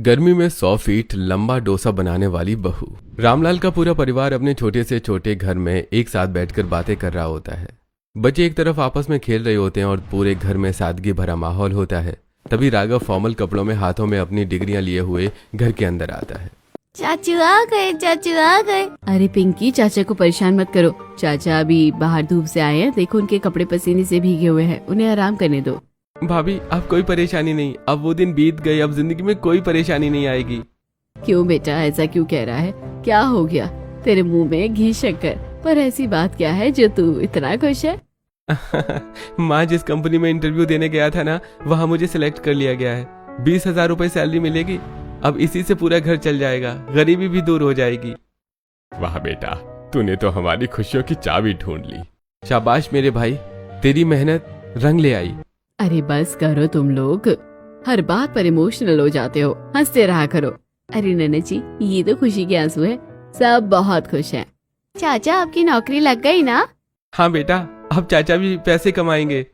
गर्मी में 100 फीट लंबा डोसा बनाने वाली बहू। रामलाल का पूरा परिवार अपने छोटे से छोटे घर में एक साथ बैठकर बातें कर रहा होता है। बच्चे एक तरफ आपस में खेल रहे होते हैं और पूरे घर में सादगी भरा माहौल होता है। तभी राघव फॉर्मल कपड़ों में हाथों में अपनी डिग्रियां लिए हुए घर के अंदर आता है। चाचू आ गए, चाचू आ गए। अरे पिंकी, चाचा को परेशान मत करो। चाचा अभी बाहर धूप से आए हैं, देखो उनके कपड़े पसीने से भीगे हुए हैं, उन्हें आराम करने दो। भाभी, अब कोई परेशानी नहीं, अब वो दिन बीत गए, अब जिंदगी में कोई परेशानी नहीं आएगी। क्यों बेटा, ऐसा क्यों कह रहा है? क्या हो गया? तेरे मुंह में घी शक्कर, पर ऐसी बात क्या है जो तू इतना खुश है? माँ, जिस कंपनी में इंटरव्यू देने गया था ना, वहाँ मुझे सिलेक्ट कर लिया गया है। 20,000 रुपए सैलरी मिलेगी। अब इसी से पूरा घर चल जाएगा, गरीबी भी दूर हो जाएगी। वाह बेटा, तूने तो हमारी खुशियों की चाबी ढूंढ ली। शाबाश मेरे भाई, तेरी मेहनत रंग ले आई। अरे बस करो तुम लोग, हर बात पर इमोशनल हो जाते हो, हंसते रहा करो। अरे नन्ना जी, ये तो खुशी के आंसू है, सब बहुत खुश हैं। चाचा, आपकी नौकरी लग गई ना? हाँ बेटा, अब चाचा भी पैसे कमाएंगे।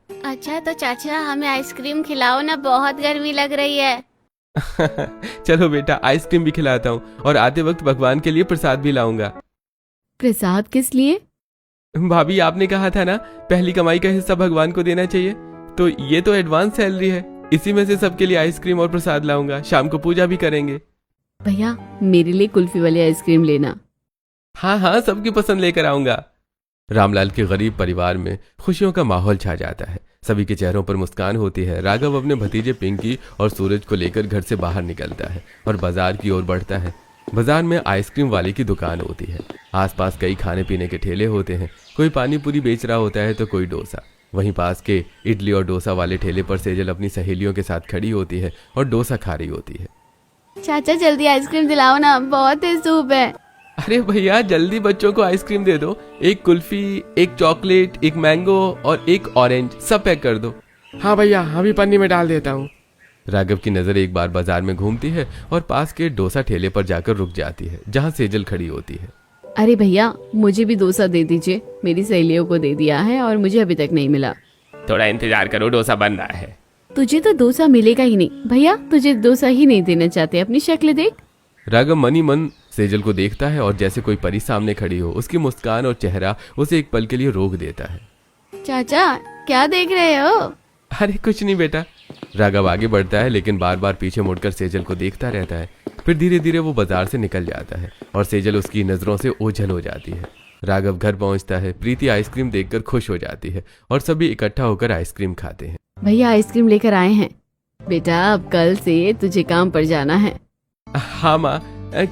अच्छा तो चाचा, हमें आइसक्रीम खिलाओ ना, बहुत गर्मी लग रही है। चलो बेटा, आइसक्रीम भी खिलाता हूँ और आते वक्त भगवान के लिए प्रसाद भी लाऊंगा। प्रसाद किस लिए? भाभी, आपने कहा था ना, पहली कमाई का हिस्सा भगवान को देना चाहिए, तो ये तो एडवांस सैलरी है, इसी में से सबके लिए आइसक्रीम और प्रसाद लाऊंगा। शाम को पूजा भी करेंगे। भैया, मेरे लिए कुल्फी वाली आइसक्रीम लेना। हाँ हाँ, सबकी पसंद लेकर आऊंगा। रामलाल के गरीब परिवार में खुशियों का माहौल छा जाता है। सभी के चेहरों पर मुस्कान होती है। राघव अपने भतीजे पिंकी और सूरज को लेकर घर से बाहर निकलता है और बाजार की ओर बढ़ता है। बाजार में आइसक्रीम वाले की दुकान होती है। आसपास कई खाने पीने के ठेले होते हैं। कोई पानी पूरी बेच रहा होता है तो कोई डोसा। वहीं पास के इडली और डोसा वाले ठेले पर सेजल अपनी सहेलियों के साथ खड़ी होती है और डोसा खा रही होती है। चाचा, जल्दी आइसक्रीम दिलाओ ना, बहुत तेज धूप है। अरे भैया, जल्दी बच्चों को आइसक्रीम दे दो। एक कुल्फी, एक चॉकलेट, एक मैंगो और एक ऑरेंज, सब पैक कर दो। हाँ भैया, अभी पन्नी में डाल देता हूँ। राघव की नजर एक बार बाजार में घूमती है और पास के डोसा ठेले पर जाकर रुक जाती है, जहाँ सेजल खड़ी होती है। अरे भैया, मुझे भी डोसा दे दीजिए, मेरी सहेलियों को दे दिया है और मुझे अभी तक नहीं मिला। थोड़ा इंतजार करो, डोसा बन रहा है। तुझे तो डोसा मिलेगा ही नहीं। भैया, तुझे डोसा ही नहीं देना चाहते, अपनी शक्ल देख। राघव मनी मन सेजल को देखता है और जैसे कोई परी सामने खड़ी हो, उसकी मुस्कान और चेहरा उसे एक पल के लिए रोक देता है। चाचा, क्या देख रहे हो? अरे कुछ नहीं बेटा। राघव आगे बढ़ता है, लेकिन बार बार पीछे मुड़कर सेजल को देखता रहता है। फिर धीरे धीरे वो बाजार से निकल जाता है और सेजल उसकी नजरों से ओझल हो जाती है। राघव घर पहुंचता है। प्रीति आइसक्रीम देखकर खुश हो जाती है और सभी इकट्ठा होकर आइसक्रीम खाते हैं। भैया, आइसक्रीम लेकर आए हैं। बेटा, अब कल से तुझे काम पर जाना है। हाँ माँ,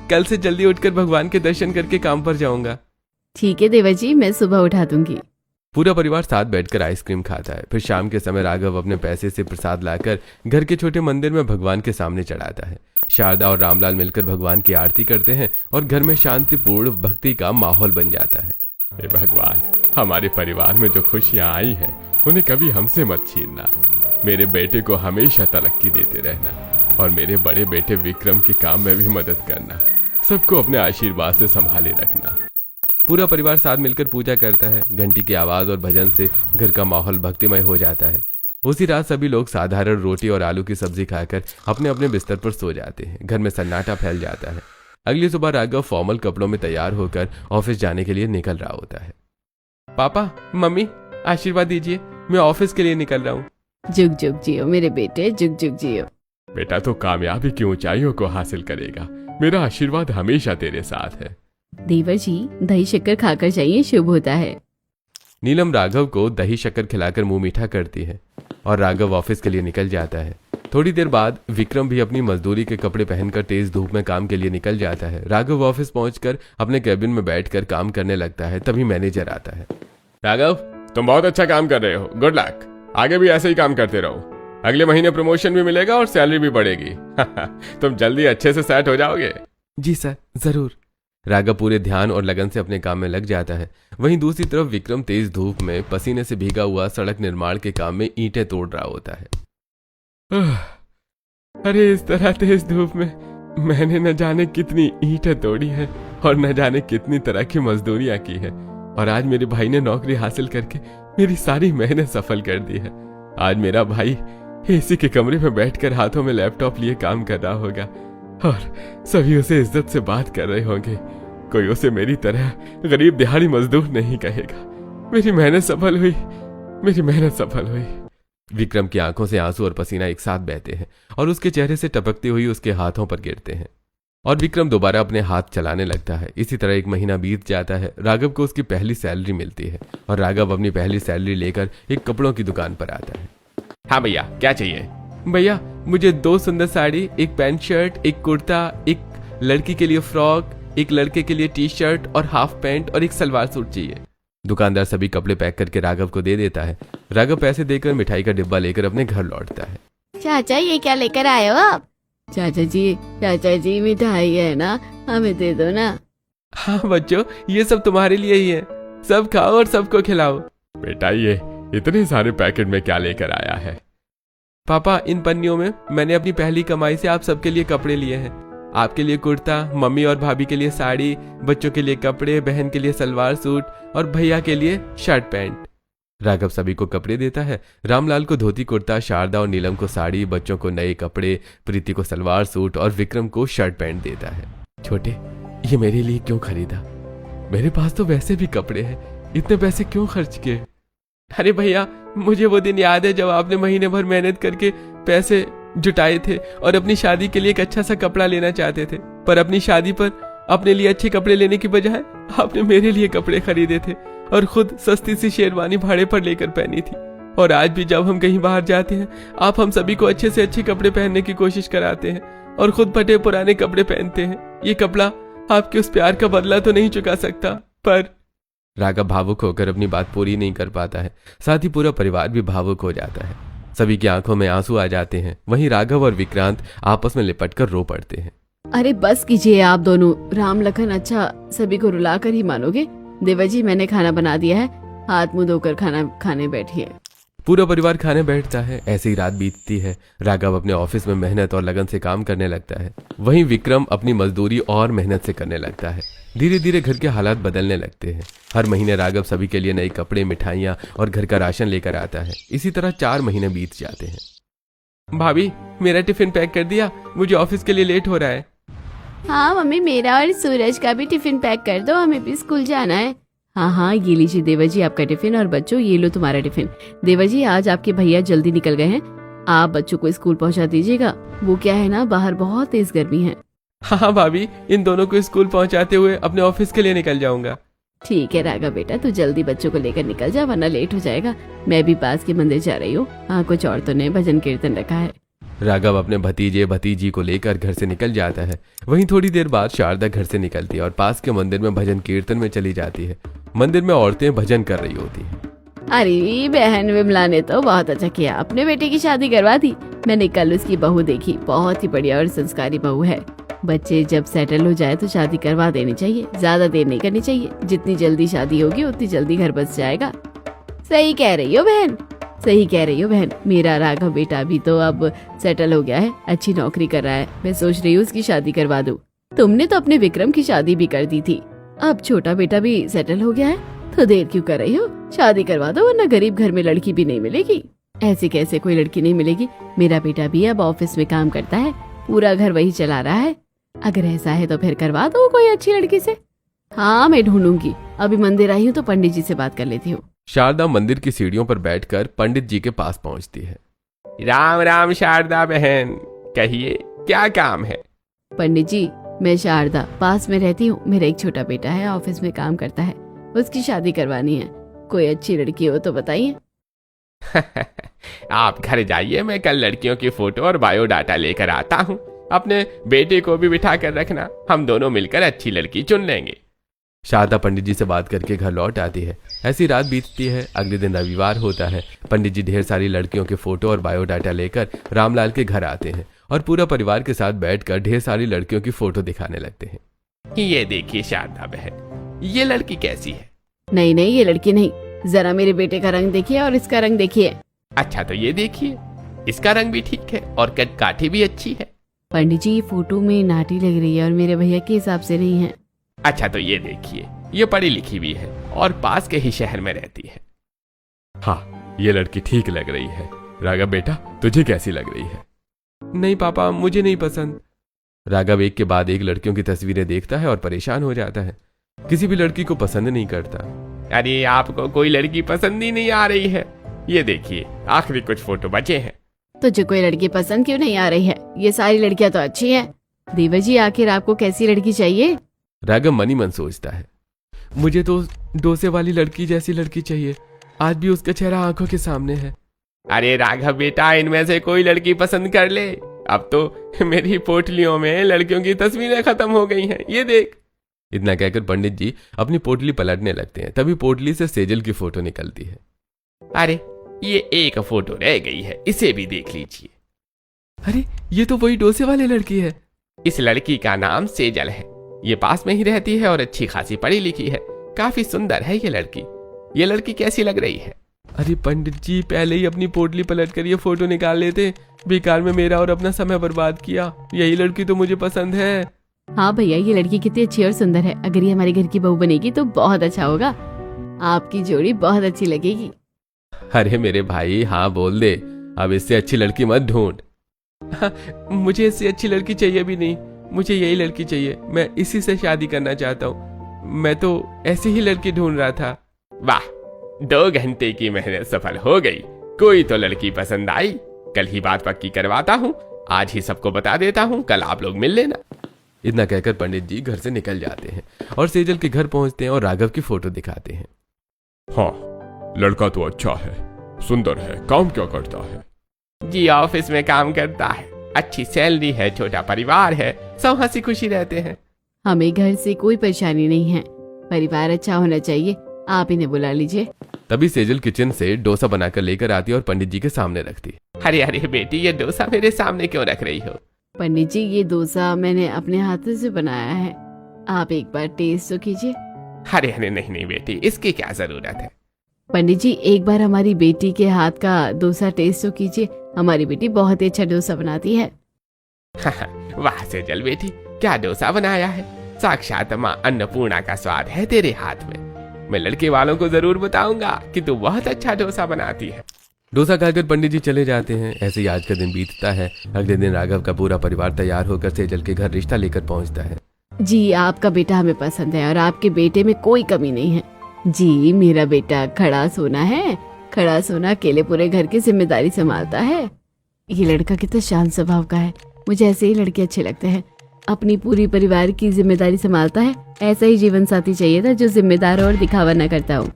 कल से जल्दी उठकर भगवान के दर्शन करके काम पर जाऊंगा। ठीक है देवर जी, मैं सुबह उठा दूंगी। पूरा परिवार साथ बैठकर आइसक्रीम खाता है। फिर शाम के समय राघव अपने पैसे से प्रसाद लाकर घर के छोटे मंदिर में भगवान के सामने चढ़ाता है। शारदा और रामलाल मिलकर भगवान की आरती करते हैं और घर में शांतिपूर्ण भक्ति का माहौल बन जाता है। हे भगवान, हमारे परिवार में जो खुशियां आई हैं, उन्हें कभी हमसे मत छीनना। मेरे बेटे को हमेशा तरक्की देते रहना और मेरे बड़े बेटे विक्रम के काम में भी मदद करना। सबको अपने आशीर्वाद से संभाले रखना। पूरा परिवार साथ मिलकर पूजा करता है। घंटी की आवाज और भजन से घर का माहौल भक्तिमय हो जाता है। उसी रात सभी लोग साधारण रोटी और आलू की सब्जी खाकर अपने अपने बिस्तर पर सो जाते हैं। घर में सन्नाटा फैल जाता है। अगली सुबह राघव फॉर्मल कपड़ों में तैयार होकर ऑफिस जाने के लिए निकल रहा होता है। पापा, मम्मी, आशीर्वाद दीजिए, मैं ऑफिस के लिए निकल रहा हूँ। जुग जुग जियो मेरे बेटे, जुग जुग जियो। बेटा तो कामयाबी की ऊंचाइयों को हासिल करेगा। मेरा आशीर्वाद हमेशा तेरे साथ है। देवर जी, दही शक्कर खाकर जाइए, शुभ होता है। नीलम राघव को दही शक्कर खिलाकर मुंह मीठा करती है और राघव ऑफिस के लिए निकल जाता है। थोड़ी देर बाद विक्रम भी अपनी मजदूरी के कपड़े पहनकर तेज धूप में काम के लिए निकल जाता है। राघव ऑफिस पहुंचकर अपने कैबिन में बैठकर काम करने लगता है। तभी मैनेजर आता है। राघव, तुम बहुत अच्छा काम कर रहे हो, गुड लक। आगे भी ऐसे ही काम करते रहो। अगले महीने प्रमोशन भी मिलेगा और सैलरी भी बढ़ेगी। तुम जल्दी अच्छे से सेट हो जाओगे। जी सर, जरूर। राघव पूरे ध्यान और लगन से अपने काम में लग जाता है। वहीं दूसरी तरफ विक्रम तेज धूप में पसीने से भीगा हुआ सड़क निर्माण के काम में ईंटें तोड़ रहा होता है। अरे इस तरह तेज धूप में मैंने न जाने कितनी ईंटें तोड़ी है और न जाने कितनी तरह की मजदूरियां की है, और आज मेरे भाई ने नौकरी हासिल करके मेरी सारी मेहनत सफल कर दी है। आज मेरा भाई एसी के कमरे में बैठकर हाथों में लैपटॉप लिए काम कर रहा होगा और सभी उसे इज्जत से बात कर रहे होंगे। कोई उसे मेरी तरह गरीब दिहाड़ी मजदूर नहीं कहेगा। मेरी मेहनत सफल हुई, मेरी मेहनत सफल हुई। विक्रम की आंखों से आंसू और पसीना एक साथ बहते हैं और उसके चेहरे से टपकती हुई उसके हाथों पर गिरते हैं और विक्रम दोबारा अपने हाथ चलाने लगता है। इसी तरह एक महीना बीत जाता है। राघव को उसकी पहली सैलरी मिलती है और राघव अपनी पहली सैलरी लेकर एक कपड़ों की दुकान पर आता है। हाँ भैया, क्या चाहिए? भैया, मुझे 2 सुंदर साड़ी, एक पैंट शर्ट, एक कुर्ता, एक लड़की के लिए फ्रॉक, एक लड़के के लिए टी शर्ट और हाफ पैंट और एक सलवार सूट चाहिए। दुकानदार सभी कपड़े पैक करके राघव को दे देता है। राघव पैसे देकर मिठाई का डिब्बा लेकर अपने घर लौटता है। चाचा, ये क्या लेकर आए हो आप? चाचा जी मिठाई है ना, हमें दे दो ना। हाँ बच्चों, ये सब तुम्हारे लिए ही है, सब खाओ और सबको खिलाओ। बेटा, ये इतने सारे पैकेट में क्या लेकर आया है? पापा, इन पन्नियों में मैंने अपनी पहली कमाई से आप सबके लिए कपड़े लिए हैं। आपके लिए कुर्ता, मम्मी और भाभी के लिए साड़ी, बच्चों के लिए कपड़े, बहन के लिए सलवार सूट और भैया के लिए शर्ट पैंट। राघव सभी को कपड़े देता है। रामलाल को धोती कुर्ता, शारदा और नीलम को साड़ी, बच्चों को नए कपड़े, प्रीति को सलवार सूट और विक्रम को शर्ट पैंट देता है। छोटे, ये मेरे लिए क्यों खरीदा? मेरे पास तो वैसे भी कपड़े हैं, इतने पैसे क्यों खर्च किए? अरे भैया, मुझे वो दिन याद है जब आपने महीने भर मेहनत करके पैसे जुटाए थे और अपनी शादी के लिए एक अच्छा सा कपड़ा लेना चाहते थे, पर अपनी शादी पर अपने लिए अच्छे कपड़े लेने की बजाय आपने मेरे लिए कपड़े खरीदे थे और खुद सस्ती सी शेरवानी भाड़े पर लेकर पहनी थी। और आज भी जब हम कहीं बाहर जाते हैं, आप हम सभी को अच्छे से अच्छे कपड़े पहनने की कोशिश कराते हैं और खुद फटे पुराने कपड़े पहनते हैं। ये कपड़ा आपके उस प्यार का बदला तो नहीं चुका सकता, पर राघव भावुक होकर अपनी बात पूरी नहीं कर पाता है। साथ ही पूरा परिवार भी भावुक हो जाता है। सभी की आंखों में आंसू आ जाते हैं। वहीं राघव और विक्रांत आपस में लिपटकर रो पड़ते हैं। अरे बस कीजिए आप दोनों, राम लखन, अच्छा सभी को रुला कर ही मानोगे। देवा जी, मैंने खाना बना दिया है, हाथ मुंह धोकर खाना खाने बैठिए। पूरा परिवार खाने बैठता है। ऐसे ही रात बीतती है। राघव अपने ऑफिस में मेहनत और लगन से काम करने लगता है। वहीं विक्रम अपनी मजदूरी और मेहनत से करने लगता है। धीरे धीरे घर के हालात बदलने लगते हैं। हर महीने राघव सभी के लिए नए कपड़े, मिठाइयाँ और घर का राशन लेकर आता है। इसी तरह 4 महीने बीत जाते हैं। भाभी, मेरा टिफिन पैक कर दिया, मुझे ऑफिस के लिए लेट हो रहा है। हाँ मम्मी, मेरा और सूरज का भी टिफिन पैक कर दो, हमें भी स्कूल जाना है। हाँ, ये लीजिए देवा जी आपका टिफिन, और बच्चों ये लो तुम्हारा टिफिन। देवा जी, आज आपके भैया जल्दी निकल गए हैं, आप बच्चों को स्कूल पहुंचा दीजिएगा। वो क्या है ना, बाहर बहुत तेज गर्मी है। हाँ भाभी, इन दोनों को स्कूल पहुंचाते हुए अपने ऑफिस के लिए निकल जाऊंगा। ठीक है राघव बेटा, तू जल्दी बच्चों को लेकर निकल जा, वरना लेट हो जाएगा। मैं भी पास के मंदिर जा रही हूँ। हाँ, कुछ औरतों ने भजन कीर्तन रखा है। राघव अपने भतीजे भतीजी को लेकर घर से निकल जाता है। वहीं थोड़ी देर बाद शारदा घर से निकलती है और पास के मंदिर में भजन कीर्तन में चली जाती है। मंदिर में औरतें भजन कर रही होती हैं। अरे बहन विमला ने तो बहुत अच्छा किया, अपने बेटे की शादी करवा दी। मैंने कल उसकी बहू देखी, बहुत ही बढ़िया और संस्कारी बहू है। बच्चे जब सेटल हो जाए तो शादी करवा देनी चाहिए, ज्यादा देर नहीं करनी चाहिए। जितनी जल्दी शादी होगी उतनी जल्दी घर बस जाएगा। सही कह रही हो बहन, सही कह रही हो बहन। मेरा राघव बेटा भी तो अब सेटल हो गया है, अच्छी नौकरी कर रहा है। मैं सोच रही हूँ उसकी शादी करवा दूँ। तुमने तो अपने विक्रम की शादी भी कर दी थी, अब छोटा बेटा भी सेटल हो गया है, तो देर क्यों कर रही हो? शादी करवा दो, वरना गरीब घर में लड़की भी नहीं मिलेगी। ऐसे कैसे कोई लड़की नहीं मिलेगी? मेरा बेटा भी अब ऑफिस में काम करता है, पूरा घर वही चला रहा है। अगर ऐसा है तो फिर करवा दो कोई अच्छी लड़की से। हाँ, मैं ढूंढूंगी। अभी मंदिर आई हूँ तो पंडित जी से बात कर लेती हूँ। शारदा मंदिर की सीढ़ियों पर बैठकर पंडित जी के पास पहुंचती है। राम राम शारदा बहन, कहिए क्या काम है? पंडित जी, मैं शारदा पास में रहती हूँ। मेरा एक छोटा बेटा है, ऑफिस में काम करता है, उसकी शादी करवानी है। कोई अच्छी लड़की हो तो बताइए। आप घर जाइए, मैं कल लड़कियों की फोटो और बायोडाटा लेकर आता हूँ। अपने बेटे को भी बिठा कर रखना, हम दोनों मिलकर अच्छी लड़की चुन लेंगे। शारदा पंडित जी से बात करके घर लौट आती है। ऐसी रात बीतती है। अगले दिन रविवार होता है। पंडित जी ढेर सारी लड़कियों के फोटो और बायोडाटा लेकर रामलाल के घर आते हैं और पूरा परिवार के साथ बैठकर ढेर सारी लड़कियों की फोटो दिखाने लगते हैं। ये देखिए शारदा बहन, ये लड़की कैसी है? नहीं, ये लड़की नहीं, जरा मेरे बेटे का रंग देखिए और इसका रंग देखिए। अच्छा, तो ये देखिए, इसका रंग भी ठीक है और काठी भी अच्छी है। पंडित जी, ये फोटो में नाटी लग रही है और मेरे भैया के हिसाब से नहीं है। अच्छा, तो ये देखिए, ये पढ़ी लिखी भी है और पास के ही शहर में रहती है। हाँ, ये लड़की ठीक लग रही है। राघव बेटा, तुझे कैसी लग रही है? नहीं पापा, मुझे नहीं पसंद। राघव एक के बाद एक लड़कियों की तस्वीरें देखता है और परेशान हो जाता है। किसी भी लड़की को पसंद नहीं करता। अरे आपको कोई लड़की पसंद ही नहीं आ रही है? ये देखिए, आखिरी कुछ फोटो बचे हैं। तुझे कोई लड़की पसंद क्यों नहीं आ रही है? ये सारी लड़कियां तो अच्छी हैं। देवर जी, आखिर आपको कैसी लड़की चाहिए? राघव मनी मन सोचता है, मुझे तो डोसे वाली लड़की जैसी लड़की चाहिए। आज भी उसका चेहरा आंखों के सामने है। अरे राघव बेटा, इनमें से कोई लड़की पसंद कर ले। अब तो मेरी पोटलियों में लड़कियों की तस्वीरें खत्म हो गई हैं, ये देख। इतना कहकर पंडित जी अपनी पोटली पलटने लगते हैं। तभी पोटली से सेजल की फोटो निकलती है। अरे ये एक फोटो रह गई है, इसे भी देख लीजिए। अरे ये तो वही डोसे वाली लड़की है। इस लड़की का नाम सेजल है। ये पास में ही रहती है और अच्छी खासी पढ़ी लिखी है। काफी सुंदर है ये लड़की। ये लड़की कैसी लग रही है? अरे पंडित जी, पहले ही अपनी पोटली पलट कर ये फोटो निकाल लेते। बेकार में मेरा और अपना समय बर्बाद किया। यही लड़की तो मुझे पसंद है। हाँ भैया, ये लड़की कितनी अच्छी और सुंदर है। अगर ये हमारे घर की बहू बनेगी तो बहुत अच्छा होगा। आपकी जोड़ी बहुत अच्छी लगेगी। अरे मेरे भाई, हाँ बोल दे। अब इससे अच्छी लड़की मत ढूंढ। हाँ, मुझे इससे अच्छी लड़की चाहिए भी नहीं। मुझे यही लड़की चाहिए। मैं इसी से शादी करना चाहता हूँ। मैं तो ऐसी ही लड़की ढूंढ रहा था। वाह, 2 घंटे की मेहनत सफल हो गई। कोई तो लड़की पसंद आई। कल ही बात पक्की करवाता हूँ। आज ही सबको बता देता हूँ, कल आप लोग मिल लेना। इतना कहकर पंडित जी घर से निकल जाते हैं और सेजल के घर पहुंचते हैं और राघव की फोटो दिखाते हैं। हाँ, लड़का तो अच्छा है, सुंदर है। काम क्या करता है? जी ऑफिस में काम करता है। अच्छी सैलरी है, छोटा परिवार है, सब हंसी खुशी रहते हैं। हमें घर से कोई परेशानी नहीं है। परिवार अच्छा होना चाहिए। आप इन्हें बुला लीजिए। तभी सेजल किचन से डोसा बनाकर लेकर आती है और पंडित जी के सामने रखती है। अरे अरे बेटी, ये डोसा मेरे सामने क्यों रख रही हो? पंडित जी, ये डोसा मैंने अपने हाथों से बनाया है। आप एक बार टेस्ट तो कीजिए। अरे अरे नहीं नहीं बेटी, इसकी क्या जरूरत है? पंडित जी, एक बार हमारी बेटी के हाथ का डोसा टेस्ट तो कीजिए। हमारी बेटी बहुत ही अच्छा डोसा बनाती है। वाह सेजल बेटी, क्या डोसा बनाया है। साक्षात माँ अन्नपूर्णा का स्वाद है तेरे हाथ में। मैं लड़के वालों को जरूर बताऊंगा कि तू बहुत अच्छा डोसा बनाती है। डोसा खाकर पंडित जी चले जाते हैं। ऐसे ही आज का दिन बीतता है। अगले दिन राघव का पूरा परिवार तैयार होकर सेजल के घर रिश्ता लेकर पहुंचता है। जी, आपका बेटा हमें पसंद है और आपके बेटे में कोई कमी नहीं है। जी, मेरा बेटा खड़ा सोना है। खड़ा सोना अकेले पूरे घर की जिम्मेदारी संभालता है। ये लड़का कितना शांत स्वभाव का है। मुझे ऐसे ही लड़के अच्छे लगते हैं। अपनी पूरी परिवार की जिम्मेदारी संभालता है। ऐसा ही जीवन साथी चाहिए था, जो जिम्मेदार और दिखावा न करता हो।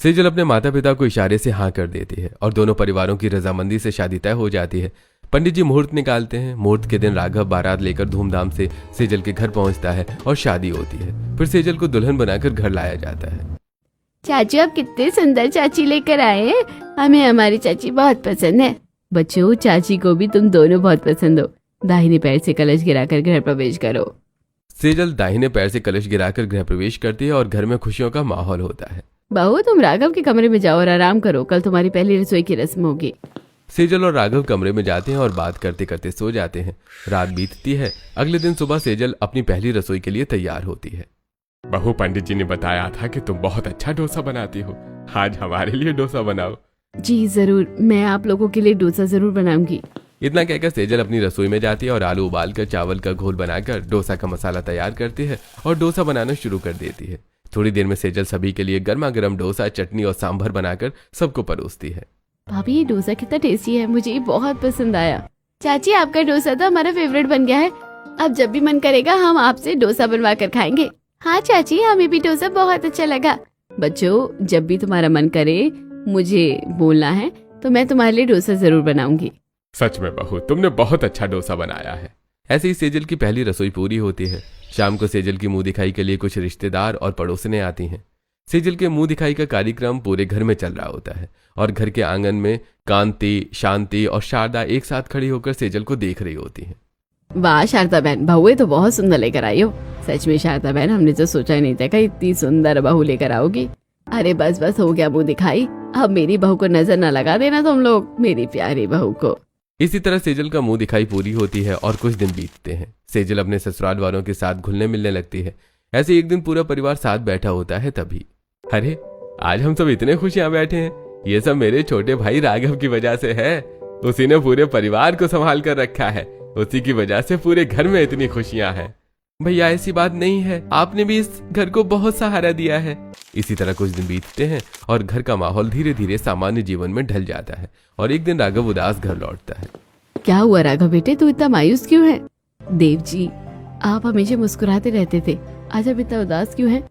सेजल अपने माता पिता को इशारे से हाँ कर देती है और दोनों परिवारों की रजामंदी से शादी तय हो जाती है। पंडित जी मुहूर्त निकालते हैं। मुहूर्त के दिन राघव बारात लेकर धूमधाम से सेजल के घर पहुंचता है और शादी होती है। फिर सेजल को दुल्हन बनाकर घर लाया जाता है। चाचू, आप कितने सुंदर चाची लेकर आए हैं। हमें हमारी चाची बहुत पसंद है। बच्चों, चाची को भी तुम दोनों बहुत पसंद हो। दाहिने पैर से कलश गिराकर गृह प्रवेश करो। सेजल दाहिने पैर से कलश गिराकर गृह प्रवेश करती है और घर में खुशियों का माहौल होता है। बहू, तुम राघव के कमरे में जाओ और आराम करो। कल तुम्हारी पहली रसोई की रस्म होगी। सेजल और राघव कमरे में जाते हैं और बात करते करते सो जाते हैं। रात बीतती है। अगले दिन सुबह सेजल अपनी पहली रसोई के लिए तैयार होती है। बहू, पंडित जी ने बताया था कि तुम बहुत अच्छा डोसा बनाती हो। आज हमारे लिए डोसा बनाओ। जी जरूर, मैं आप लोगों के लिए डोसा जरूर बनाऊंगी। इतना कहकर सेजल अपनी रसोई में जाती है और आलू उबालकर चावल का घोल बनाकर डोसा का मसाला तैयार करती है और डोसा बनाना शुरू कर देती है। थोड़ी देर में सेजल सभी के लिए गर्मा गर्म डोसा, चटनी और सांभर बनाकर सबको परोसती है। भाभी, ये डोसा कितना टेस्टी है। मुझे ये बहुत पसंद आया। चाची, आपका डोसा तो हमारा फेवरेट बन गया है। अब जब भी मन करेगा हम आपसे डोसा बनवा कर खाएंगे। हाँ चाची, हमें भी डोसा बहुत अच्छा लगा। बच्चों, जब भी तुम्हारा मन करे मुझे बोलना है तो मैं तुम्हारे लिए डोसा जरूर बनाऊंगी। सच में बहू, तुमने बहुत अच्छा डोसा बनाया है। ऐसे ही सेजल की पहली रसोई पूरी होती है। शाम को सेजल की मुंह दिखाई के लिए कुछ रिश्तेदार और पड़ोसने आती हैं। सेजल के मुंह दिखाई का कार्यक्रम पूरे घर में चल रहा होता है और घर के आंगन में कांति, शांति और शारदा एक साथ खड़ी होकर सेजल को देख रही होती हैं। वाह शारदा बहन, बहुएं तो बहुत सुंदर लेकर आई हो। सच में शारदा बहन, हमने तो सोचा ही नहीं था कि इतनी सुंदर बहू लेकर आओगी। अरे बस बस, हो गया मुंह दिखाई। अब मेरी बहू को नजर न लगा देना तुम लोग, मेरी प्यारी बहू को। इसी तरह सेजल का मुंह दिखाई पूरी होती है और कुछ दिन बीतते हैं। सेजल अपने ससुराल वालों के साथ घुलने मिलने लगती है। ऐसे एक दिन पूरा परिवार साथ बैठा होता है। तभी अरे, आज हम सब इतने खुश यहाँ बैठे हैं। ये सब मेरे छोटे भाई राघव की वजह से है। उसी ने पूरे परिवार को संभाल कर रखा है। उसी की वजह से पूरे घर में इतनी खुशियां हैं। भैया ऐसी बात नहीं है, आपने भी इस घर को बहुत सहारा दिया है। इसी तरह कुछ दिन बीतते हैं और घर का माहौल धीरे धीरे सामान्य जीवन में ढल जाता है और एक दिन राघव उदास घर लौटता है। क्या हुआ राघव बेटे, तू इतना मायूस क्यों है? देव जी, आप हमेशा मुस्कुराते रहते थे, आज आप इतना उदास क्यों है?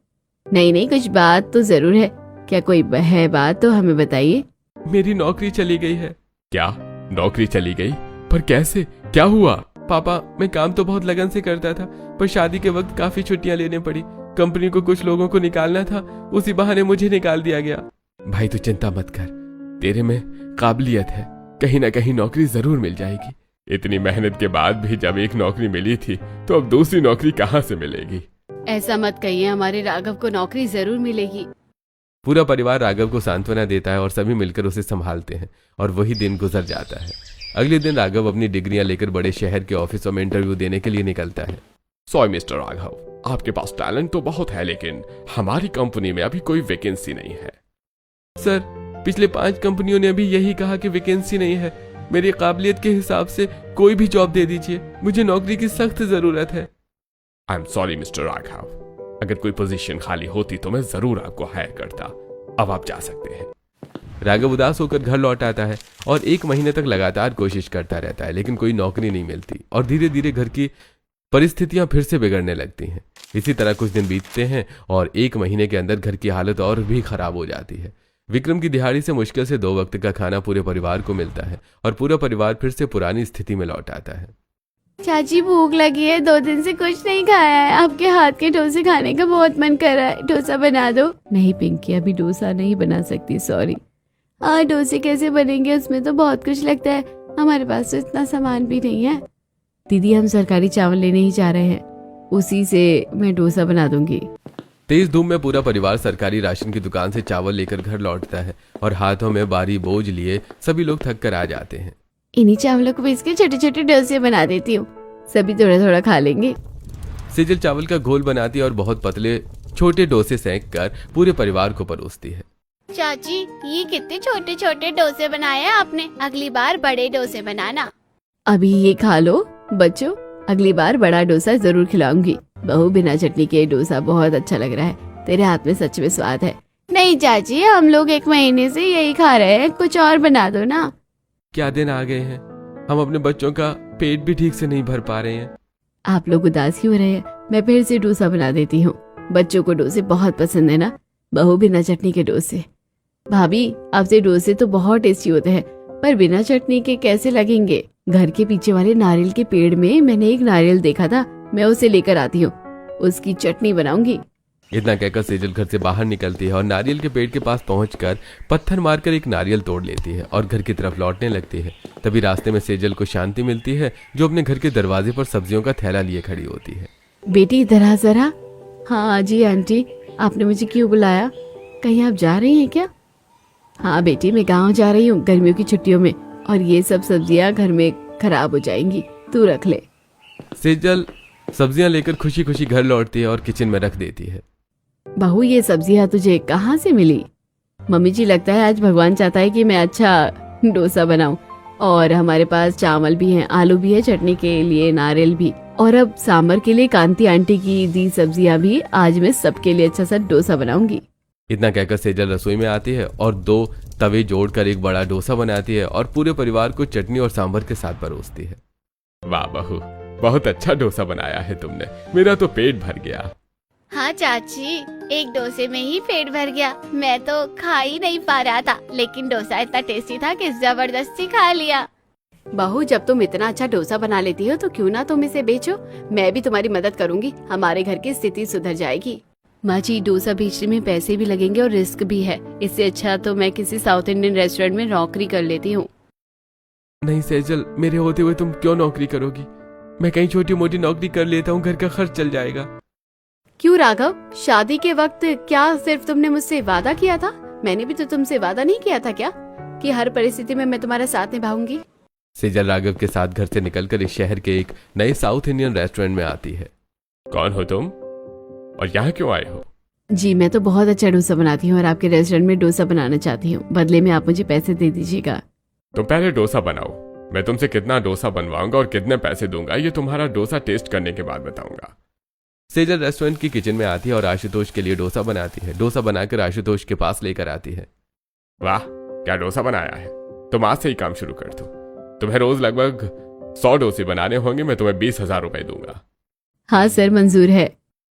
नहीं, कुछ बात तो जरूर है। क्या कोई है बात तो हमें बताइए। मेरी नौकरी चली गई है। क्या नौकरी चली गई? पर कैसे, क्या हुआ? पापा, मैं काम तो बहुत लगन से करता था, पर शादी के वक्त काफी छुट्टियां लेने पड़ी। कंपनी को कुछ लोगों को निकालना था, उसी बहाने मुझे निकाल दिया गया। भाई तू चिंता मत कर, तेरे में काबिलियत है, कहीं ना कहीं नौकरी जरूर मिल जाएगी। इतनी मेहनत के बाद भी जब एक नौकरी मिली थी तो अब दूसरी नौकरी कहाँ से मिलेगी? ऐसा मत कहिए, हमारे राघव को नौकरी जरूर मिलेगी। पूरा परिवार राघव को सांत्वना देता है और सभी मिलकर उसे संभालते हैं और वही दिन गुजर जाता है। अगले दिन राघव अपनी डिग्रियां लेकर बड़े शहर के ऑफिसों में इंटरव्यू देने के लिए निकलता है। सॉरी मिस्टर राघव, आपके पास टैलेंट तो बहुत है, लेकिन हमारी कंपनी में अभी कोई वैकेंसी नहीं है। सर, पिछले 5 कंपनियों ने अभी यही कहा कि वैकेंसी नहीं है। मेरी काबिलियत के हिसाब से कोई भी जॉब दे दीजिए, मुझे नौकरी की सख्त जरूरत है। I am sorry mister Raghav, अगर कोई पोजीशन खाली होती तो मैं जरूर आपको हायर करता। अब आप जा सकते हैं। राघव उदास होकर घर लौट आता है और 1 महीने तक लगातार कोशिश करता रहता है, लेकिन कोई नौकरी नहीं मिलती और धीरे धीरे घर की परिस्थितियां फिर से बिगड़ने लगती हैं। इसी तरह कुछ दिन बीतते हैं और 1 महीने के अंदर घर की हालत और भी खराब हो जाती है। विक्रम की दिहाड़ी से मुश्किल से 2 वक्त का खाना पूरे परिवार को मिलता है और पूरा परिवार फिर से पुरानी स्थिति में लौट आता है। चाची, भूख लगी है, 2 दिन से कुछ नहीं खाया है। आपके हाथ के डोसे खाने का बहुत मन कर रहा है, डोसा बना दो। नहीं पिंकी, अभी डोसा नहीं बना सकती, सॉरी। डोसे कैसे बनेंगे, उसमें तो बहुत कुछ लगता है, हमारे पास तो इतना सामान भी नहीं है। दीदी, हम सरकारी चावल लेने ही जा रहे हैं, उसी से मैं डोसा बना दूंगी। तेज धूप में पूरा परिवार सरकारी राशन की दुकान से चावल लेकर घर लौटता है और हाथों में भारी बोझ लिए सभी लोग थक कर आ जाते हैं। इन्हीं चावलों को पीस के छोटे छोटे डोसे बना देती हूँ, सभी थोड़ा थोड़ा खा लेंगे। सेजल चावल का घोल बनाती है और बहुत पतले छोटे डोसे सेंक कर पूरे परिवार को परोसती है। चाची, ये कितने छोटे छोटे डोसे बनाए हैं आपने, अगली बार बड़े डोसे बनाना। अभी ये खा लो बच्चों, अगली बार बड़ा डोसा जरूर खिलाऊंगी। बहू, बिना चटनी के डोसा बहुत अच्छा लग रहा है, तेरे हाथ में सच में स्वाद है। नहीं चाची, हम लोग 1 महीने से यही खा रहे हैं, कुछ और बना दो ना। क्या दिन आ गए हैं, हम अपने बच्चों का पेट भी ठीक से नहीं भर पा रहे हैं। आप लोग उदास क्यों रहे हैं, मैं फिर से डोसा बना देती हूँ। बच्चों को डोसे बहुत पसंद है ना, बहू बिना चटनी के डोसे। भाभी, आपसे डोसे तो बहुत टेस्टी होते हैं, पर बिना चटनी के कैसे लगेंगे? घर के पीछे वाले नारियल के पेड़ में मैंने एक नारियल देखा था, मैं उसे लेकर आती हूँ, उसकी चटनी बनाऊंगी। इतना कहकर सेजल घर से बाहर निकलती है और नारियल के पेड़ के पास पहुंचकर पत्थर मारकर एक नारियल तोड़ लेती है और घर की तरफ लौटने लगती है। तभी रास्ते में सेजल को शांति मिलती है, जो अपने घर के दरवाजे पर सब्जियों का थैला लिए खड़ी होती है। बेटी, इधर आ जरा। हाँ जी आंटी, आपने मुझे क्यों बुलाया? कहीं आप जा रही हैं क्या? हाँ बेटी, मैं गाँव जा रही हूँ गर्मियों की छुट्टियों में, और ये सब सब्जियाँ घर में खराब हो जाएंगी, तू रख ले। सेजल सब्जियां लेकर खुशी खुशी घर लौटती है और किचन में रख देती है। बहू, ये सब्जियां तुझे कहाँ से मिली? मम्मी जी, लगता है आज भगवान चाहता है कि मैं अच्छा डोसा बनाऊं, और हमारे पास चावल भी हैं, आलू भी है, चटनी के लिए नारियल भी, और अब सांबर के लिए कांति आंटी की दी सब्जियां भी। आज मैं सबके लिए अच्छा सा डोसा बनाऊंगी। इतना कहकर सेजल रसोई में आती है और 2 तवे जोड़कर एक बड़ा डोसा बनाती है और पूरे परिवार को चटनी और सांभर के साथ परोसती है। वाह बहू, बहुत अच्छा डोसा बनाया है तुमने, मेरा तो पेट भर गया। हाँ चाची, एक डोसे में ही पेट भर गया, मैं तो खा ही नहीं पा रहा था, लेकिन डोसा इतना टेस्टी था कि जबरदस्ती खा लिया। बहू, जब तुम इतना अच्छा डोसा बना लेती हो तो क्यों ना तुम इसे बेचो, मैं भी तुम्हारी मदद करूंगी, हमारे घर की स्थिति सुधर जाएगी। माँ जी, डोसा बेचने में पैसे भी लगेंगे और रिस्क भी है, इससे अच्छा तो मैं किसी साउथ इंडियन रेस्टोरेंट में नौकरी कर लेती हूँ। नहीं सेजल, मेरे होते हुए तुम क्यों नौकरी करोगी? मैं कहीं छोटी मोटी नौकरी कर लेता हूँ, घर का खर्च चल जाएगा। क्यों राघव, शादी के वक्त क्या सिर्फ तुमने मुझसे वादा किया था? मैंने भी तो तुमसे वादा नहीं किया था क्या कि हर परिस्थिति में मैं तुम्हारा साथ निभाऊंगी? सेजल राघव के साथ घर से निकलकर इस शहर के एक नए साउथ इंडियन रेस्टोरेंट में आती है। कौन हो तुम और यहाँ क्यों आए हो? जी, मैं तो बहुत अच्छा डोसा बनाती हूँ और आपके रेस्टोरेंट में डोसा बनाना चाहती हूँ, बदले में आप मुझे पैसे दे दीजिएगा। तुम पहले डोसा बनाओ, मैं तुमसे कितना डोसा बनवाऊंगा और कितने पैसे दूंगा ये तुम्हारा डोसा टेस्ट करने के बाद बताऊंगा। सेजल रेस्टोरेंट की किचन में आती है और आशुतोष के लिए डोसा बनाती है। डोसा बनाकर आशुतोष के पास लेकर आती है। वाह, क्या डोसा बनाया है। तुम आज से ही काम शुरू कर दो। तुम्हें रोज लगभग 100 डोसे बनाने होंगे। मैं तुम्हें 20,000 रुपए दूंगा। हाँ सर, मंजूर है।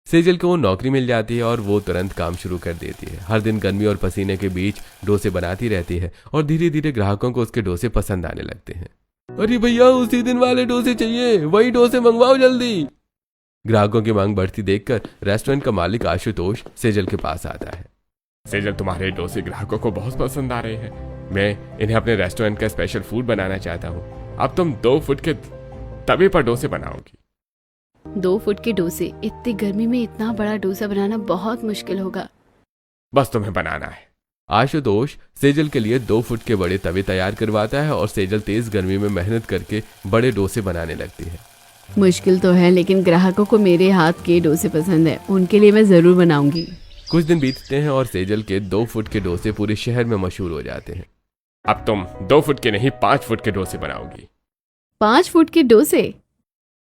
सेजल को नौकरी मिल जाती है और वो तुरंत काम शुरू कर देती है। हर दिन गर्मी और पसीने के बीच डोसे बनाती रहती है और धीरे धीरे ग्राहकों को उसके डोसे पसंद आने लगते हैं। अरे भैया, उसी दिन वाले डोसे चाहिए, वही डोसे मंगवाओ जल्दी। ग्राहकों की मांग बढ़ती देखकर रेस्टोरेंट का मालिक आशुतोष सेजल के पास आता है। सेजल, तुम्हारे डोसे ग्राहकों को बहुत पसंद आ रहे हैं। मैं इन्हें अपने रेस्टोरेंट का स्पेशल फूड बनाना चाहता हूँ। अब तुम 2 फुट के तवे पर डोसे बनाओगी। 2 फुट के डोसे, इतनी गर्मी में इतना बड़ा डोसा बनाना बहुत मुश्किल होगा। बस तुम्हें बनाना है। आशुतोष सेजल के लिए 2 फुट के बड़े तवे तैयार करवाता है और सेजल तेज गर्मी में मेहनत करके बड़े डोसे बनाने लगती है। मुश्किल तो है, लेकिन ग्राहकों को मेरे हाथ के डोसे पसंद है, उनके लिए मैं जरूर बनाऊंगी। कुछ दिन बीतते हैं और सेजल के 2 फुट के डोसे पूरे शहर में मशहूर हो जाते हैं। अब तुम 2 फुट के नहीं 5 फुट के डोसे बनाओगी। 5 फुट के डोसे?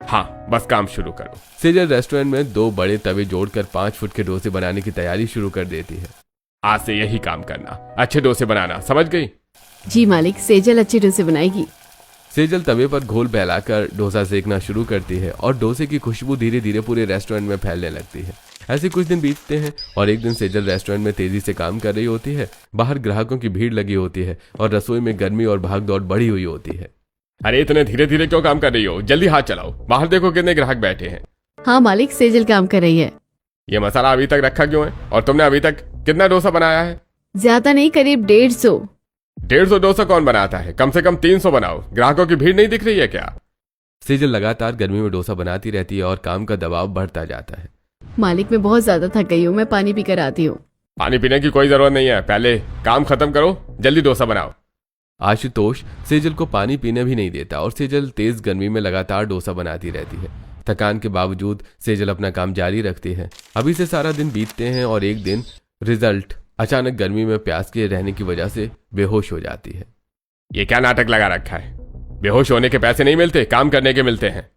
हाँ, बस काम शुरू करो। सेजल रेस्टोरेंट में 2 बड़े तवे जोड़कर 5 फुट के डोसे बनाने की तैयारी शुरू कर देती है। आज से यही काम करना, अच्छे डोसे बनाना, समझ गई? जी मालिक, सेजल अच्छे डोसे बनाएगी। सेजल तवे पर घोल फैलाकर डोसा सेकना शुरू करती है और डोसे की खुशबू धीरे धीरे पूरे रेस्टोरेंट में फैलने लगती है। ऐसे कुछ दिन बीतते हैं और एक दिन सेजल रेस्टोरेंट में तेजी से काम कर रही होती है। बाहर ग्राहकों की भीड़ लगी होती है और रसोई में गर्मी और भागदौड़ बढ़ी हुई होती है। अरे इतने धीरे धीरे क्यों काम कर रही हो? जल्दी हाथ चलाओ, बाहर देखो कितने ग्राहक बैठे हैं। हाँ मालिक, सेजल काम कर रही है। ये मसाला अभी तक रखा क्यों है? और तुमने अभी तक कितना डोसा बनाया है? ज्यादा नहीं, करीब 150। 150 डोसा कौन बनाता है? कम से कम 300 बनाओ। ग्राहकों की भीड़ नहीं दिख रही है क्या? सेजल लगातार गर्मी में डोसा बनाती रहती है और काम का दबाव बढ़ता जाता है। मालिक, मैं बहुत ज्यादा थक गई हूँ, मैं पानी पीकर आती हूँ। पानी पीने की कोई जरूरत नहीं है, पहले काम खत्म करो, जल्दी डोसा बनाओ। आशुतोष सेजल को पानी पीने भी नहीं देता और सेजल तेज गर्मी में लगातार डोसा बनाती रहती है। थकान के बावजूद सेजल अपना काम जारी रखती है। अभी से सारा दिन बीतते हैं और एक दिन रिजल्ट अचानक गर्मी में प्यास के रहने की वजह से बेहोश हो जाती है। ये क्या नाटक लगा रखा है? बेहोश होने के पैसे नहीं मिलते, काम करने के मिलते हैं।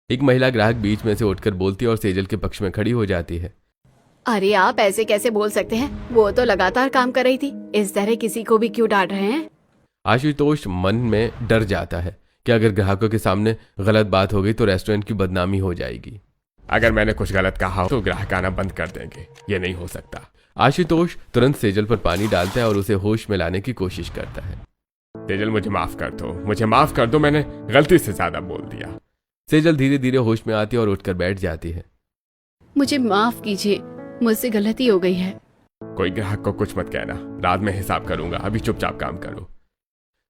एक महिला ग्राहक बीच में से उठकर बोलती है और सेजल के पक्ष में खड़ी हो जाती है। अरे आप ऐसे कैसे बोल सकते हैं? वो तो लगातार काम कर रही थी, इस तरह किसी को भी क्यों डांट रहे हैं? आशुतोष मन में डर जाता है कि अगर ग्राहकों के सामने गलत बात हो गई तो रेस्टोरेंट की बदनामी हो जाएगी। अगर मैंने कुछ गलत कहा हो तो ग्राहक आना बंद कर देंगे, ये नहीं हो सकता। आशुतोष तुरंत सेजल पर पानी डालता है और उसे होश में लाने की कोशिश करता है। सेजल, मुझे माफ कर दो, मुझे माफ कर दो, मैंने गलती से ज्यादा बोल दिया। सेजल धीरे धीरे होश में आती है और उठकर बैठ जाती है। मुझे माफ कीजिए, मुझसे गलती हो गई है। कोई ग्राहक को कुछ मत कहना, रात में हिसाब करूंगा, अभी चुपचाप काम करो।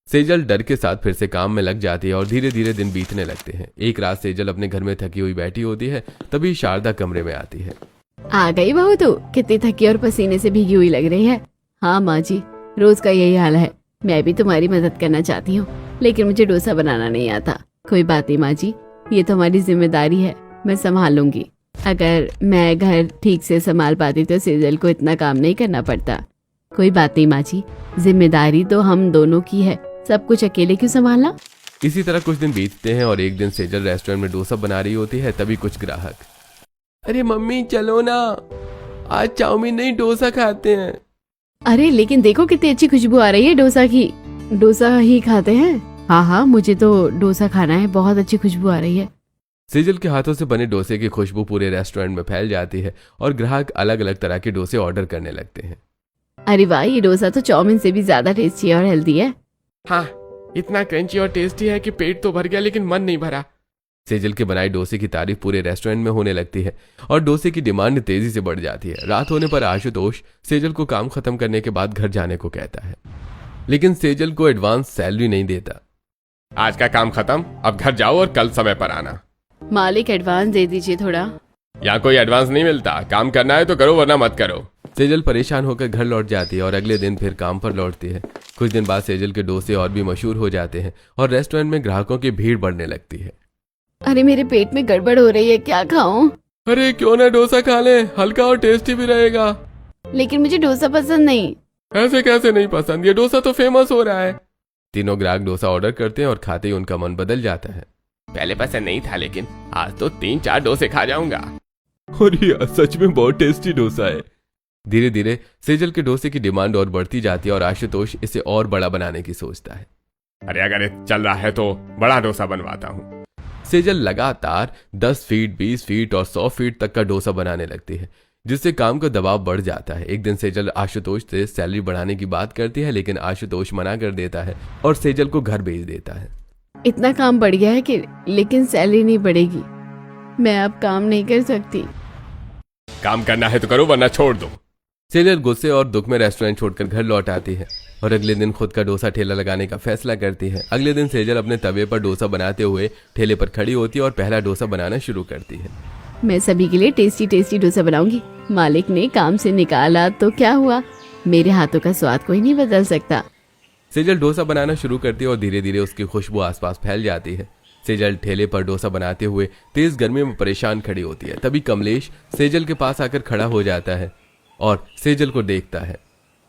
सेजल डर के साथ फिर से काम में लग जाती है और धीरे धीरे दिन बीतने लगते हैं। एक रात सेजल अपने घर में थकी हुई बैठी होती है, तभी शारदा कमरे में आती है। आ गई बहू तू, कितनी थकी और पसीने से भीगी हुई लग रही है। हाँ माँ जी, रोज का यही हाल है। मैं भी तुम्हारी मदद करना चाहती हूँ, लेकिन मुझे डोसा बनाना नहीं आता। कोई बात नहीं माँ जी, ये तो हमारी जिम्मेदारी है, मैं संभाल लूंगी। अगर मैं घर ठीक से संभाल पाती तो सेजल को इतना काम नहीं करना पड़ता। कोई बात नहीं माँ जी, जिम्मेदारी तो हम दोनों की है, सब कुछ अकेले क्यों संभालना। इसी तरह कुछ दिन बीतते हैं और एक दिन सेजल रेस्टोरेंट में डोसा बना रही होती है, तभी कुछ ग्राहक, अरे मम्मी चलो ना, आज चाउमीन नहीं डोसा खाते हैं। अरे लेकिन देखो कितनी अच्छी खुशबू आ रही है डोसा की। डोसा ही खाते हैं? हाँ हाँ, मुझे तो डोसा खाना है, बहुत अच्छी खुशबू आ रही है। सेजल के हाथों से बने डोसे की खुशबू पूरे रेस्टोरेंट में फैल जाती है और ग्राहक अलग अलग तरह के डोसे ऑर्डर करने लगते हैं। अरे वाह, ये डोसा तो चाउमीन से भी ज्यादा टेस्टी और हेल्दी है। हाँ, इतना क्रंची और टेस्टी है कि पेट तो भर गया लेकिन मन नहीं भरा। सेजल के बनाए डोसे की तारीफ पूरे रेस्टोरेंट में होने लगती है और डोसे की डिमांड तेजी से बढ़ जाती है। रात होने पर आशुतोष सेजल को काम खत्म करने के बाद घर जाने को कहता है, लेकिन सेजल को एडवांस सैलरी नहीं देता। आज का काम खत्म, अब घर जाओ और कल समय पर आना। मालिक एडवांस दे दीजिए थोड़ा। यहाँ कोई एडवांस नहीं मिलता, काम करना है तो करो वरना मत करो। सेजल परेशान होकर घर लौट जाती है और अगले दिन फिर काम पर लौटती है। कुछ दिन बाद सेजल के डोसे और भी मशहूर हो जाते हैं और रेस्टोरेंट में ग्राहकों की भीड़ बढ़ने लगती है। अरे मेरे पेट में गड़बड़ हो रही है, क्या खाऊं? अरे क्यों ना डोसा खा ले, हल्का और टेस्टी भी रहेगा। लेकिन मुझे डोसा पसंद नहीं। ऐसे कैसे नहीं पसंद, ये डोसा तो फेमस हो रहा है। तीनों ग्राहक डोसा ऑर्डर करते हैं और खाते ही उनका मन बदल जाता है। पहले पसंद नहीं था, लेकिन आज तो 3-4 डोसे खा जाऊंगा। और ये सच में बहुत टेस्टी डोसा है। धीरे धीरे सेजल के डोसे की डिमांड और बढ़ती जाती है और आशुतोष इसे और बड़ा बनाने की सोचता है। अरे अगर ये चल रहा है तो बड़ा डोसा बनवाता हूँ। सेजल लगातार 10 फीट, 20 फीट और 100 फीट तक का डोसा बनाने लगती है, जिससे काम का दबाव बढ़ जाता है। एक दिन सेजल आशुतोष से सैलरी बढ़ाने की बात करती है, लेकिन आशुतोष मना कर देता है और सेजल को घर भेज देता है। इतना काम बढ़ गया है कि लेकिन सैलरी नहीं बढ़ेगी। मैं अब काम नहीं कर सकती। काम करना है तो करो, वरना छोड़ दो। सेजल गुस्से और दुख में रेस्टोरेंट छोड़कर घर लौट आती है और अगले दिन खुद का डोसा ठेला लगाने का फैसला करती है। अगले दिन सेजल अपने तवे पर डोसा बनाते हुए ठेले पर खड़ी होती है और पहला डोसा बनाना शुरू करती है। मैं सभी के लिए टेस्टी टेस्टी डोसा बनाऊंगी। मालिक ने काम से निकाला तो क्या हुआ, मेरे हाथों का स्वाद कोई नहीं बदल सकता। सेजल डोसा बनाना शुरू करती है और धीरे धीरे उसकी खुशबू आसपास फैल जाती है। सेजल ठेले पर डोसा बनाते हुए तेज गर्मी में परेशान खड़ी होती है। तभी कमलेश सेजल के पास आकर खड़ा हो जाता है और सेजल को देखता है।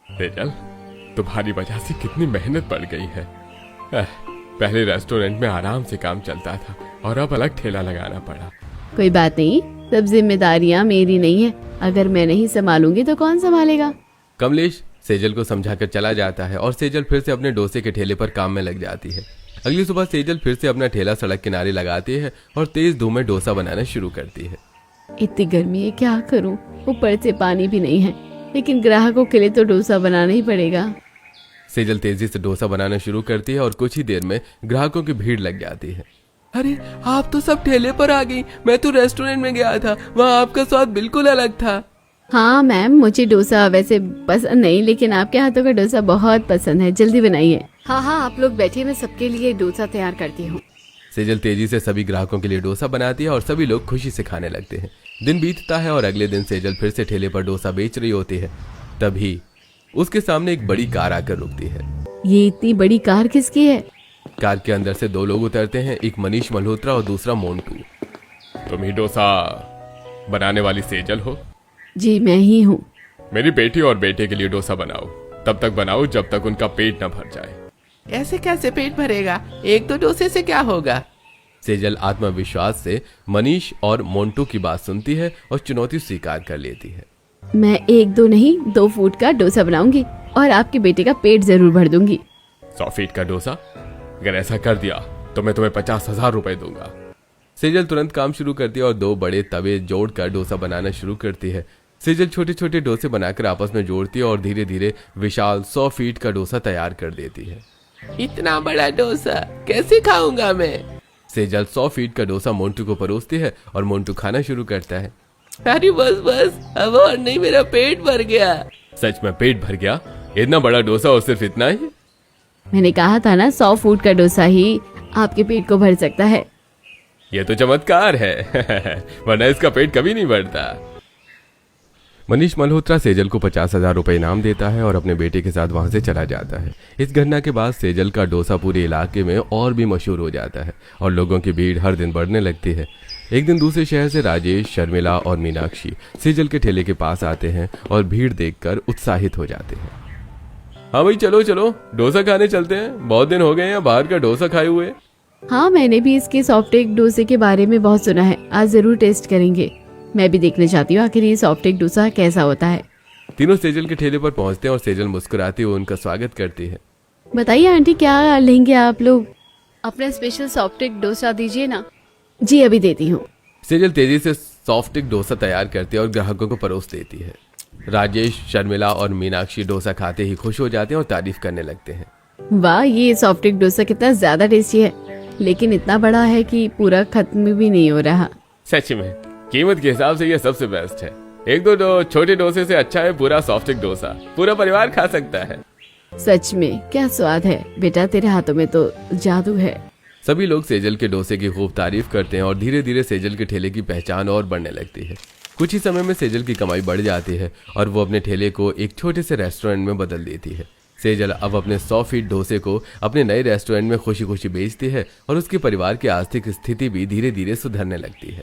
सेजल, तुम्हारी वजह से कितनी मेहनत बढ़ गई है। पहले रेस्टोरेंट में आराम से काम चलता था और अब अलग ठेला लगाना पड़ा। कोई बात नहीं, सब जिम्मेदारियां मेरी नहीं है। अगर मैं नहीं संभालूंगी तो कौन संभालेगा। कमलेश सेजल को समझाकर चला जाता है और सेजल फिर से अपने डोसे के ठेले पर काम में लग जाती है। अगली सुबह सेजल फिर से अपना ठेला सड़क किनारे लगाती है और तेज धूप में डोसा बनाना शुरू करती है। इतनी गर्मी है, क्या करूं, ऊपर से पानी भी नहीं है, लेकिन ग्राहकों के लिए तो डोसा बनाना ही पड़ेगा। सेजल तेजी से डोसा बनाना शुरू करती है और कुछ ही देर में ग्राहकों की भीड़ लग जाती है। अरे आप तो सब ठेले पर आ गई। मैं तो रेस्टोरेंट में गया था, वहाँ आपका स्वाद बिल्कुल अलग था। हाँ मैम, मुझे डोसा वैसे पसंद नहीं, लेकिन आपके हाथों का डोसा बहुत पसंद है। जल्दी बनाइए। हाँ हाँ, आप लोग बैठिए, मैं सबके लिए डोसा तैयार करती हूँ। सेजल तेजी से सभी ग्राहकों के लिए डोसा बनाती है और सभी लोग खुशी से खाने लगते हैं। दिन बीतता है और अगले दिन सेजल फिर से ठेले पर डोसा बेच रही होती है। तभी उसके सामने एक बड़ी कार आकर रुकती है। ये इतनी बड़ी कार किसकी है? कार के अंदर से 2 लोग उतरते हैं, एक मनीष मल्होत्रा और दूसरा मोन्टू। तुम ही डोसा बनाने वाली सेजल हो? जी मैं ही हूँ। मेरी बेटी और बेटे के लिए डोसा बनाओ। तब तक बनाओ जब तक उनका पेट न भर जाए। ऐसे कैसे पेट भरेगा? एक दो डोसे से क्या होगा? सेजल आत्मविश्वास से मनीष और मोन्टू की बात सुनती है और चुनौती स्वीकार कर लेती है। मैं 1-2 नहीं 2 फुट का डोसा बनाऊंगी और आपके बेटे का पेट जरूर भर दूंगी। 100 फीट का डोसा? अगर ऐसा कर दिया तो मैं तुम्हें 50,000 रुपए दूंगा। सेजल तुरंत काम शुरू करती है और 2 बड़े तवे जोड़कर डोसा बनाना शुरू करती है। सेजल छोटे छोटे डोसे बनाकर आपस में जोड़ती है और धीरे धीरे विशाल 100 फीट का डोसा तैयार कर देती है। इतना बड़ा डोसा कैसे खाऊंगा मैं? सेजल 100 फीट का डोसा मोन्टू को परोसती है और मोन्टू खाना शुरू करता है। अरे बस बस, अब और नहीं, मेरा पेट भर गया। सच में पेट भर गया? इतना बड़ा डोसा और सिर्फ इतना ही? मैंने कहा था ना, 100 फुट का डोसा ही आपके पेट को भर सकता है। यह तो चमत्कार है वरना इसका पेट कभी नहीं भरता। मनीष मल्होत्रा सेजल को 50,000 रुपए इनाम देता है और अपने बेटे के साथ वहां से चला जाता है। इस घटना के बाद सेजल का डोसा पूरे इलाके में और भी मशहूर हो जाता है और लोगों की भीड़ हर दिन बढ़ने लगती है। एक दिन दूसरे शहर से राजेश, शर्मिला और मीनाक्षी सेजल के ठेले के पास आते हैं और भीड़ देखकर उत्साहित हो जाते हैं। हाँ भाई, चलो चलो डोसा खाने चलते हैं, बहुत दिन हो गए हैं बाहर का डोसा खाए हुए। हाँ, मैंने भी इसके सॉफ्ट एग डोसे के बारे में बहुत सुना है। आज जरूर टेस्ट करेंगे। मैं भी देखना चाहती हूँ आखिर ये सॉफ्ट एग डोसा कैसा होता है। तीनों सेजल के ठेले पर पहुंचते हैं और सेजल मुस्कुराती हुई उनका स्वागत करती है। बताइए आंटी, क्या लेंगे आप लोग? अपना स्पेशल सॉफ्ट एग डोसा दीजिए ना। जी अभी देती हूँ। सेजल तेजी से सॉफ्ट एग डोसा तैयार करती है और ग्राहकों को परोस देती है। राजेश, शर्मिला और मीनाक्षी डोसा खाते ही खुश हो जाते हैं और तारीफ करने लगते हैं। वाह, ये सॉफ्ट एग डोसा कितना ज्यादा टेस्टी है, लेकिन इतना बड़ा है कि पूरा खत्म भी नहीं हो रहा। सच में कीमत के हिसाब से ये सबसे बेस्ट है। 1-2 छोटे डोसे से अच्छा है पूरा सॉफ्ट एग डोसा। पूरा परिवार खा सकता है। सच में क्या स्वाद है बेटा, तेरे हाथों में तो जादू है। सभी लोग सेजल के डोसे की खूब तारीफ करते हैं और धीरे धीरे सेजल के ठेले की पहचान और बढ़ने लगती है। कुछ ही समय में सेजल की कमाई बढ़ जाती है और वो अपने ठेले को एक छोटे से रेस्टोरेंट में बदल देती है। सेजल अब अपने 100 फीट डोसे को अपने नए रेस्टोरेंट में खुशी खुशी बेचती है और उसके परिवार की आर्थिक स्थिति भी धीरे धीरे सुधरने लगती है।